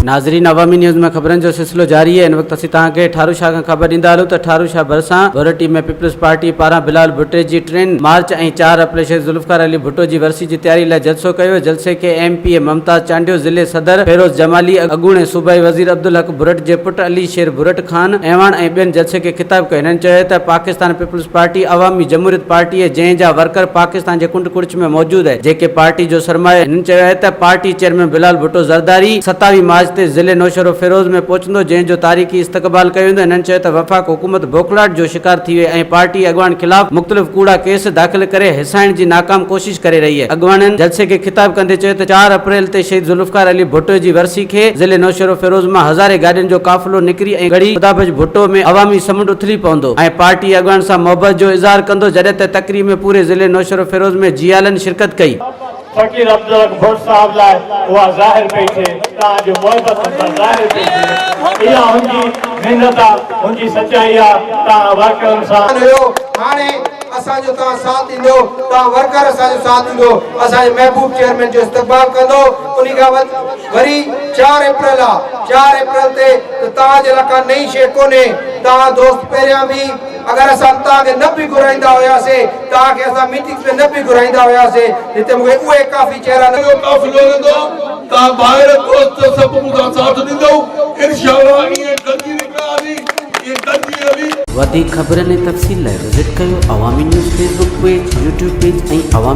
नाज़रीन, अवामी न्यूज़ में खबरन जो सिलसिलो जारी है। इन वक्त असीं तव्हांखे ठारोशा खां ख़बर ॾींदा हलूं त ठारोशा भरसान भورٽي में पीपलز पार्टी पारां बलाول भुट्टे जी ټرين मार्च ऐं 4 अप्रैल शहीद ذوالفقار अली भुट्टो जी वर्सी जी तैयारी लाइ जलसो कयो। जलसे खे MP ममताज चांडियो, ज़िले सदर फेरोज़ जमाली, अॻूणे सूबाई वज़ीर अब्दुल हक भुरट जे पुट अली शेर भुरट खान ऐवान ऐं ॿियनि जलसे खे ख़िताब कयो। हिननि चयो त पाकिस्तान पीपल्स पार्टी अवामी जमहूरियत पार्टी आहे, जंहिं जा वर्कर पाकिस्तान जे कुंड कुड़च में मौजूद है, जेके पार्टी जो सरमायो। हिननि चयो आहे त पार्टी चेयरमैन बलाول भुट्टो ज़रदारी 27 मार्च ते ज़िले नौशहरो फेरोज़ में पहुचंदो, जंहिंजो तारीख़ी इस्तक़बाल कयो वेंदो। हिननि चयो त वफ़ाक़ हुकूमत बोखलाट जो शिकार थी वई ऐं पार्टी अॻवान ख़िलाफ़ मुख़्तलिफ़ कूड़ा केस दाख़िल करे हिसाइण जी नाकाम कोशिश करे रही है। अॻवाननि जलसे खे ख़िताब कंदे चयो त 4 अप्रैल ते शहीद ज़ुल्फ़िकार अली भुट्टो जी वर्सी खे ज़िले नौशहरो फेरोज़ मां हज़ारे गाॾियुनि जो काफ़िलो निकिरी ऐं गड़ी ख़ुदाबज भुट्टो में अवामी समुंड उथली पवंदो ऐं पार्टी अॻवान सां मोहबत जो इज़हार कंदो। जॾहिं त तक़रीब में पूरे ज़िले नौशहरो फेरोज़ में जियालनि शिरकत कई। फकीर अब्दुल हक भुट साहब लाइ उहा ज़ाहिर पई थिए, तव्हांजो मोहबत सां ज़ाहिर पई थिए। इहा हुनजी महिनत आहे, हुनजी सचाई आहे। तव्हां वर्करनि सां हाणे असांजो तव्हां साथ ॾींदो, तव्हां वर्कर असांजो साथ ॾींदो, असांजे महबूब चेयरमैन जो इस्तक़बाल कंदो। उन खां वरी 4 अप्रैल आहे। 4 अप्रैल ते तव्हांजे लाइ का नई शइ कोन्हे। तव्हां दोस्त पहिरियां बि अगर असां तव्हांखे न बि घुराईंदा हुयासीं, तव्हांखे असां मीटिंग्स में न बि घुराईंदा हुयासीं, हिते मूंखे उहे काफ़ी चेहरा न काफ़िलो वेंदो। तव्हां ॿाहिरि दोस्त सभु मूंखां साथ ॾींदो इंशाअल्लाह। ईअं गॾिजी निकिरंदासीं, ईअं गॾिजी हली। वधीक ख़बरनि ऐं तफ़सील लाइ विज़िट कयो अवामी news Facebook page, YouTube page ऐं अवामी